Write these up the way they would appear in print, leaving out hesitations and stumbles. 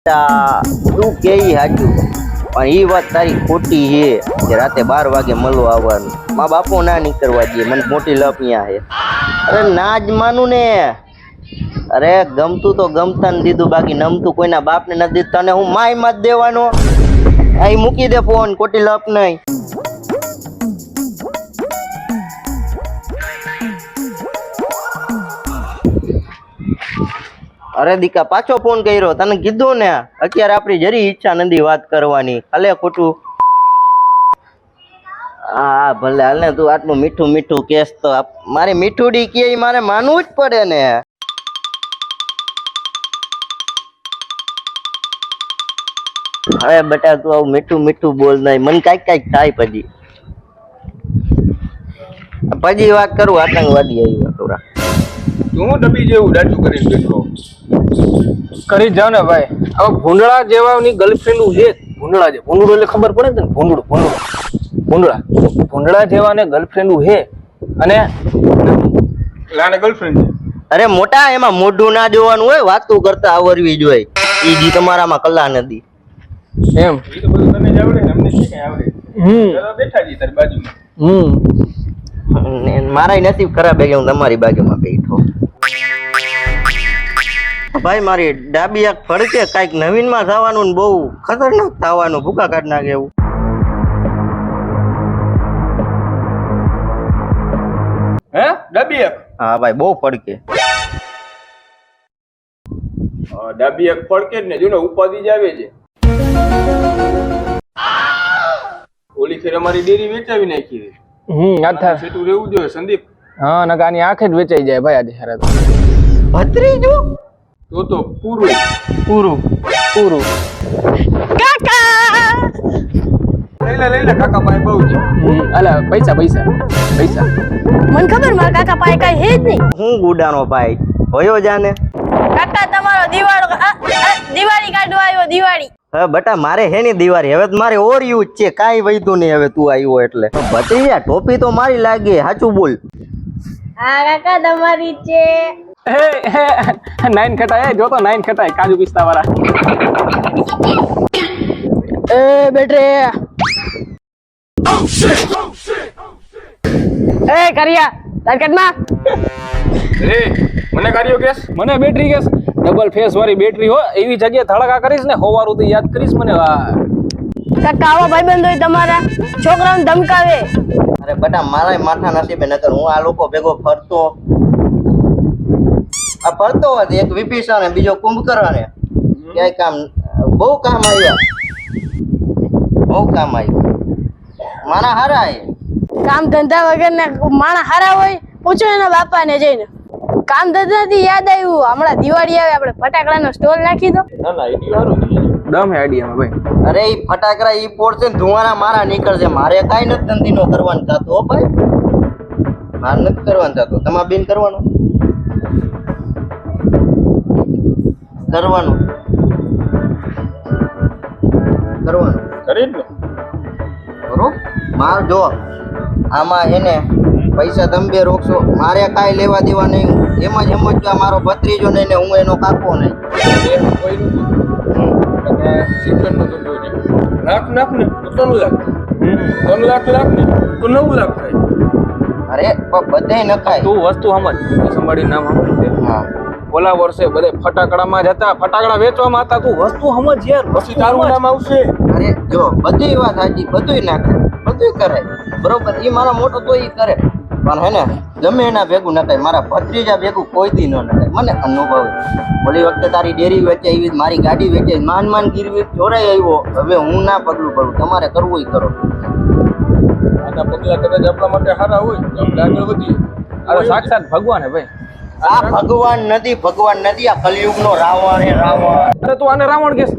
તું કે સાચું પણ એ વાત તારી ખોટી છે કે રાતે 12 વાગે મળવા આવવાનું. મા બાપો ના નીકળવા દે, મને મોટી લપ અહીંયા છે. અરે ના જ માનું ને. અરે ગમતું તો ગમતા ને દીધું, બાકી નમતું કોઈના બાપને નથી દીધું. તને હું માય માં જ દેવાનો. અહીં મૂકી દે ફોન, ખોટી લપ નહીં. અરે દીકા પાછો ફોન કર્યો, તને કીધું ને અત્યારે આપણી જરી ઈચ્છા નથી વાત કરવાની. હાલે ખોટું. હા ભલે હાલ ને, તું આટલું મીઠું મીઠું કેસ તો મારે મીઠુડી કે મારે માનવું જ પડે ને. હવે બેટા તું આવું મીઠું મીઠું બોલ નહીં, મને કાંઈક થાય પછી વાત કરું. આતંકવાદી આવી ટોરા તું ડબી જેવું ડાચું કરીને બેઠો કરી જાવ ને ભાઈ. હવે ભૂંડળા જેવાની ગર્લફ્રેન્ડ છે. ભૂંડળા જે ભૂંડળું એટલે ખબર પડે ને, ભૂંડળા જેવાને ગર્લફ્રેન્ડ છે અને લાને ગર્લફ્રેન્ડ છે. અરે મોટા એમાં મોઢું ના જોવાનું હોય, વાતું કરતા આવડવી જોઈએ. ઈ જી તમારામાં કલા નથી એમ. એ તો બધું તને જ આવડે ને, અમને શી કઈ આવડે. બેઠા જી તારી બાજુમાં. મારા નસીબ ખરાબ છે કે હું તમારી બાજુમાં બેઠો. ભાઈ મારી ડાબી આંખ ફડકે, કઈક નવીન માં થવાનું ને બહુ ખતરનાક થવાનું, ભૂકા કાઢ નાખે એવું. હે ડાબી એક? હા ભાઈ બહુ ફડકે. ડાબી એક ફડકે જ ને, જો ને ઉપાધિ જ આવે છે. ઓલી ફેર અમારી ડેરી વેચાવી નાખી. સીટું રહેવું જોઈએ સંદીપ. હા નકાની આંખે જ વેચાઈ જાય ભાઈ આજે હારે તો. ભત્રીજો તો પૂરું કાકા લઈ લે કાકા પાસે બહુ છે. અલા પૈસા મને ખબર મારા કાકા પાસે કઈ હે જ નહીં. હું ગુડાનો ભાઈ હોયો જાને. કાકા તમારો દિવાળી કાઢવા આવ્યો. દિવાળી હવે બટા મારે હે ની દિવાળી, હવે મારે ઓરિયું જ છે, કાંઈ વૈધું નહીં. હવે તું આવ્યો એટલે ભત્રીજા ટોપી તો મારી લાગે, સાચું બોલ. હા કાકા તમારી છે. નાઈન ખટાય જોતો, નાઈન ખટાય કાજુ પિસ્તા વાળા. એ બેટરે એ કરિયા તારકટમાં રે મને કાર્યો કેસ, મને બેટરી કેસ, ડબલ ફેસ વાળી બેટરી હો. એવી જગ્યાએ ધડકા કરીશ ને હોવારું તો યાદ કરીશ મને. કાકા આવા ભાઈબંધો તમારા છોકરાઓને ધમકાવે. અરે બટા મારા માથા નસીબે નકર હું આ લોકો ભેગો ફરતો હોત. એક વિભીષણ ને બીજો કુંભકર્ણ ને ક્યાંય કામ બહુ કામ આવ્યા. મારા હારા કામ ધંધા વગર ને માણસ હારા હોય, પૂછો એના બાપા ને જઈને. કામ ધંધાથી યાદ આવ્યું, હમણાં દિવાળી આવે આપણે ફટાકડાનો સ્ટોલ નાખી દો. ના આઈડિયા સારું છે. દમ આઈડિયામાં ભાઈ. અરે ઈ ફટાકડા ઈ પોડશે ને ધુવાના મારા નીકળશે. મારે કાંઈ નથી ધંધીનો કરવાનું થતું હો ભાઈ, મારે નથી કરવાનું થતું. તમારે બેન કરવાનું કરી જ ને બરોબર. માર જો આમાં એને પૈસા તમે બે રોકશો, મારે કાંઈ લેવા દેવા નહીં. એમાં જ સમજવા મારો ભત્રીજો નહીં ને હું એનો કાકો નહીં. શિક્ષણનો ધંધો છે. લાખ ને તો 3 લાખ, 3 લાખ ને તો 9 લાખ થાય. અરે બધે નખાય. તું વસ્તુ સમજ, સંભાળી નામ સમજ. હા ઓલા વર્ષે બધે ફટાકડામાં જ હતા, ફટાકડા વેચવામાં હતા. તું વસ્તુ સમજ યાર, પછી તારું નામ આવશે. અરે જો બધી વાત સાચી, બધુંય નાખાય, બધુંય કરાય બરોબર. એ મારા મોટો તો એ કરે, પણ હે ને ગમે એના ભેગું નખાય. મારા ભત્રીજા ભેગું કોઈ દી ન નખાય, મને અનુભવ. ઓલી વખતે તારી ડેરી વેચે આવી, મારી ગાડી વેચે, માન ગીરવી ચોરાઈ આવ્યો. હવે હું ના પગલું પડું, તમારે કરવું ય કરો. આના પગલા કદાચ આપણા માટે સારા હોય તો આપણે આગળ વધીએ. અરે સાક્ષાત ભગવાન હે ભાઈ. આ ભગવાન નથી, આ કલયુગનો રાવણ હે, રાવણ. અરે તું આને રાવણ કેસ?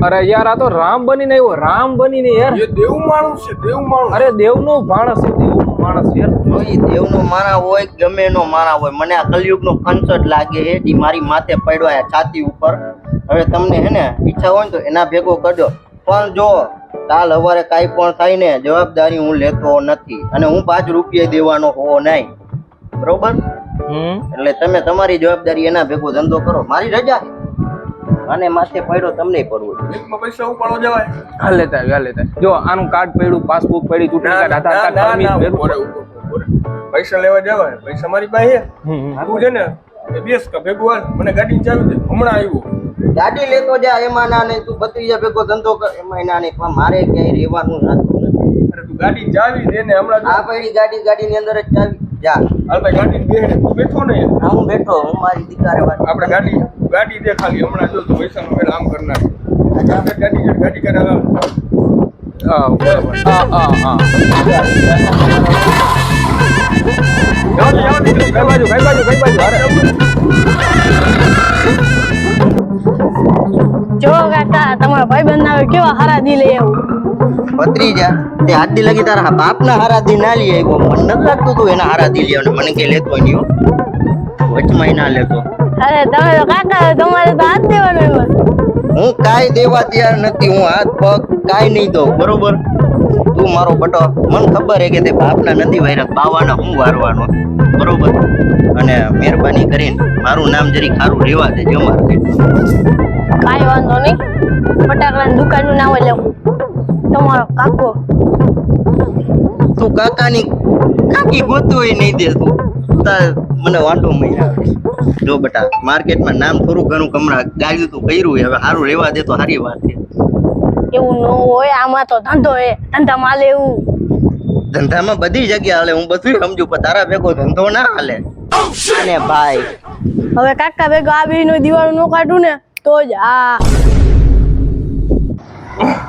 અરે યાર આ તો રામ બનીને આવ્યો, રામ બનીને યાર. એ દેવ માણસ છે, દેવ માણસ. અરે દેવનો માણસ છે, દેવનો માણસ યાર. કોઈ દેવનો માણા હોય ગમે એનો માણા હોય, મને આ કલયુગનો કંચટ લાગે છે. ઈ મારી માથે પડ્યો આ છાતી ઉપર. હવે તમને હે ને ઈચ્છા હોય ને તો એના ભેગો કરજો, પણ જો કાલ સવારે કાંઈ પણ થાય ને જવાબદારી હું લેતો નથી, અને હું 5 રૂપિયા દેવાનો હોવો નહીં બરોબર. એટલે તમે તમારી જવાબદારી એના ભેગો ધંધો કરો. મારી રજા અને માથે પડ્યો તમને પડવું બેંકમાં પૈસા ઉપાડવા જવાય હાલ લેતા આવી, હાલ લેતા આવી. જો આનું કાર્ડ પડ્યું, પાસબુક પડી, ચૂંટણી કાર્ડ, આધાર કાર્ડ, પરમિટ, ભેરું. પૈસા લેવા જવાય પૈસા મારી પાસે છે. તું છે ને એ બેસ કે ભેગું હાલ મને ગાડી ચાવી દે હમણાં આવ્યો ગાડી લેતો જા એમાં ના નહીં તું ભત્રીજા ભેગો ધંધો કર એમાં ના નહીં પણ મારે ક્યાંય રહેવાનું નથી. અરે તું ગાડી ચાવી દે ને હમણાં આ પડી ગાડીની અંદર જ ચાવી જા. હાલ ભાઈ ગાડી બેહે તું બેઠો ને યાર. હા હું બેઠો હું મારી દીકારે વાત આપણે ગાડી દે ખાલી હમણાં જો તું પૈસાનો મેળ આમ કર નાખ ગાડી કરે હાલ. હા, બરાબર. હા. જાઓ, કઈ બાજુ. અરે. જો કાકા તમારા ભાઈબંધ આવે કેવા હારા દી લઈ આવું. ભત્રીજા તે હાથ દી લગી તારા બાપના હારા દી ના લઈ આવ્યો મને નથી લાગતું તું એના હારા દી લેવાનો મને કે લેતો નહીં હો વચમાં ના લેતો. અરે તમે તો કાકા તમારે તો હાથ દેવાનો એમાં. હું કાંઈ દેવા તૈયાર નથી હું હાથ પગ કાંઈ નહીં દઉં બરોબર. તું મારો બટો મને ખબર હે કે તે બાપના નથી વાયરા બાવાના હું વારવાનો બરોબર. અને મહેરબાની કરીને મારું નામ જરી ખારું રહેવા દેજો મારે. કાંઈ વાંધો નહીં, ફટાકડાની દુકાનનું નામ જ લખું તમારો કાકો. તું કાકાની કાકી ગોતું હોય નહીં દે તું મને વાંધો મહિના. જો બટા માર્કેટમાં નામ થોડું ઘણું કમરા ગાયું તું કર્યું હવે સારું રહેવા દે તો સારી વાત છે. એવું ન હોય, આમાં તો ધંધો હે, ધંધામાં હાલે એવું. ધંધામાં બધી જગ્યા હાલે હું બધું સમજુ પણ તારા ભેગો ધંધો ના હાલે. અને ભાઈ હવે કાકા ભેગો આ બેયનો દિવાળું નો કાઢું ને તો જ આ.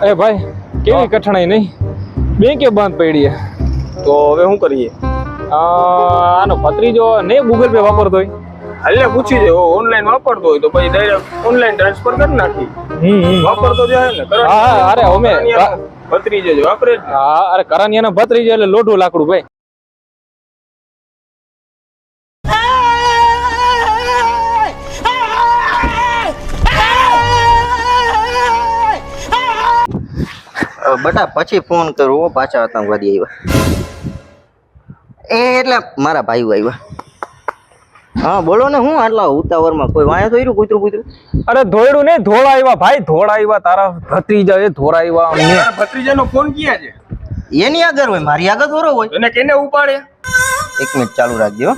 એ ભાઈ કેવી કઠણાઈ નહીં, બેંકે બંધ પડી. તો હવે શું કરીએ? આનો ભત્રીજો નહીં ગૂગલ પે વાપરતો હોય, હાલે પૂછી દે ઓનલાઈન વાપરતો હોય તો પછી ડાયરેક્ટ ઓનલાઈન ટ્રાન્સફર કરી નાખી. વાપરતો જાય ને હા, અરે અમે ભત્રીજો જ વાપરે જ ને. હા, અરે કરાનિયાનો ભત્રીજો એટલે લોઢું લાકડું ભાઈ. બટા પછી ફોન કરું પાછા આતંકવાદી આવ્યા એટલે મારા ભાઈઓ આવ્યા. હા બોલો ને હું આટલા ઉતાવળમાં કોઈ વાયા તો કૂતરું. અરે ધોયડું નહીં, ધોળા આવ્યા ભાઈ, ધોળા આવ્યા. તારા ભત્રીજા એ ધોળા આવ્યા. તારા ભત્રીજાનો ફોન ક્યાં છે? એની આગળ હોય મારી આગળ થોડો હોય. એને કેને ઉપાડે? એક મિનિટ ચાલુ રાખજો.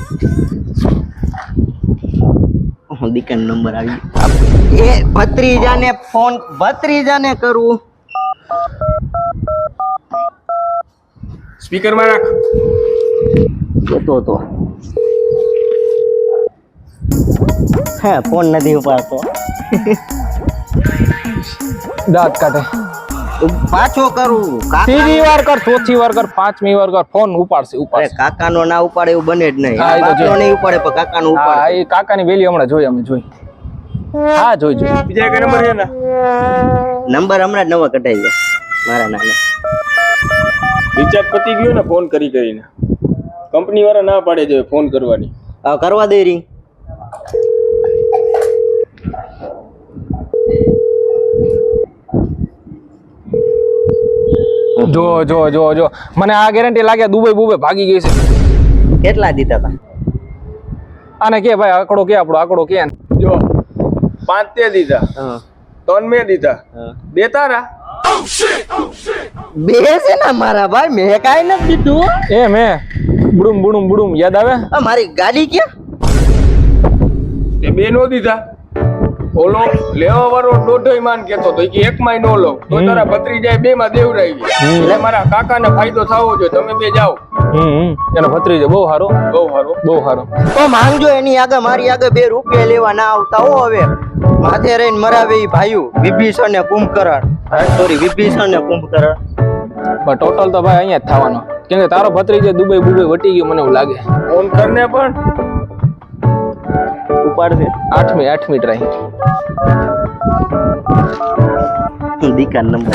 હું દીકન નંબર આવી એ ભત્રીજાને કરું. સ્પીકર માં રાખ. તો હા ફોન નથી ઉપાડતો. દાંત કાઢે. પાછો કરું. ત્રીજી વાર કર, ચોથી વાર કર, પાંચમી વાર કર, ફોન ઉપાડશે. કાકાનો ના ઉપાડે એવું બને જ નહીં. હા, એ તો બાપનો નહીં ઉપાડે પણ કાકાનો હા, ઉપાડે. એ કાકાની વેલી હમણાં જોઈ અમે જોઈ. હા જોઈ. બીજા કઈ નંબર છે ને? નંબર હમણાં જ નવો કઢાઈ ગયો મારા નાને. રિચાર્જ પતી ગયો ને ફોન કરીને. કંપની વાળા ના પાડે છે ફોન કરવાની. કરવા દે રિંગ. જો મને આ ગેરંટી લાગે દુબઈ ભાગી ગઈ છે. કેટલા દીધા હતા? આને કે ભાઈ આંકડો કે આપણો આંકડો કે જો 5 તે દીધા, 3 મેં દીધા, 2 તારા. બે છે ને મારા ભાઈ મેં કાઈ નથી દીધું. એ મેં બુડુમ યાદ આવે. મારી ગાડી ક્યાં? તે 2 નો દીધા. ઓલો લેવા વાળો દોઢોય માન કેતો તો કે 1 માં નો લો તો તારા ભત્રીજાએ 2 માં દેવરાઈ ગઈ. એટલે મારા કાકાને ફાયદો થવો જોઈએ. તમે બે જાઓ. એનો ભત્રીજો બહુ સારો. તો માંગજો એની આગળ મારી આગળ 2 રૂપિયા લેવા ના આવતા હો. હવે માથે રહીને મરાવે ઈ ભાઈઓ વિભીષણ ને કુંભકરણ. વિભીષણ ને કુંભકરણ. પણ ટોટલ તો ભાઈ અહીંયા જ થવાનો, કેમ કે તારો ભત્રીજો દુબઈ વટી ગયો મને એવું લાગે. ફોન કરને પણ ઉપાડ દે. 8મી ટ્રાય. દીકા નંબર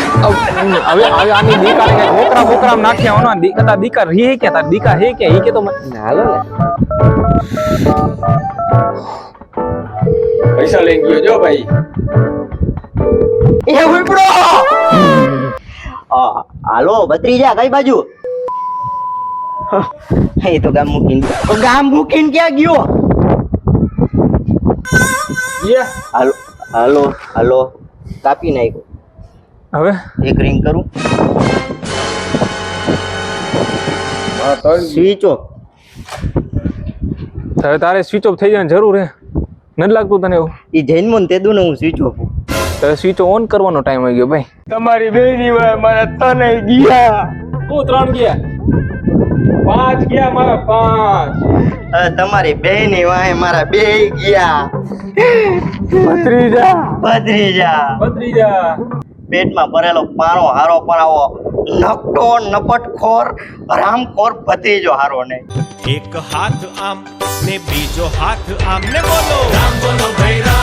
હવે આની દીકાને કઈ બોકરામ નાખ્યા હોનો. દીકા રી કે તાર દીકા હે કે ઈ કે તો હાલો ને પૈસા લઈ ગયો જો ભાઈ. એ ઉપડો. હાલો ભત્રીજા કઈ બાજુ? એ તો ગામ મૂકીને ક્યાં ગયો? યે હાલો હાલો હાલો કાપી નાખ્યો. હવે એક રિંગ કરું. હા ત્રણ સ્વિચ ઓફ. હવે તારે સ્વિચ ઓફ થઈ જવાની જરૂર હે નથી લાગતું તને એવું? એ જૈનમોન તે દઉં ને હું સ્વિચ ઓફ. તારે સ્વિચ ઓન કરવાનો ટાઈમ આવી ગયો ભાઈ. તમારી બેની વાય મારા તને ગયા. તું 3 ગયા 5 ગયા મારા 5. હવે તમારી બે ની વાય મારા બે ગયા. ભત્રીજા ભત્રીજા પેટમાં ભરેલો પારો હારો પરાવો નકટો નપટખોર હરામખોર ભત્રીજો હારો ને. એક હાથ આમ ને બીજો હાથ આમ ને બોલો રામ બોલો ભાઈ રામ.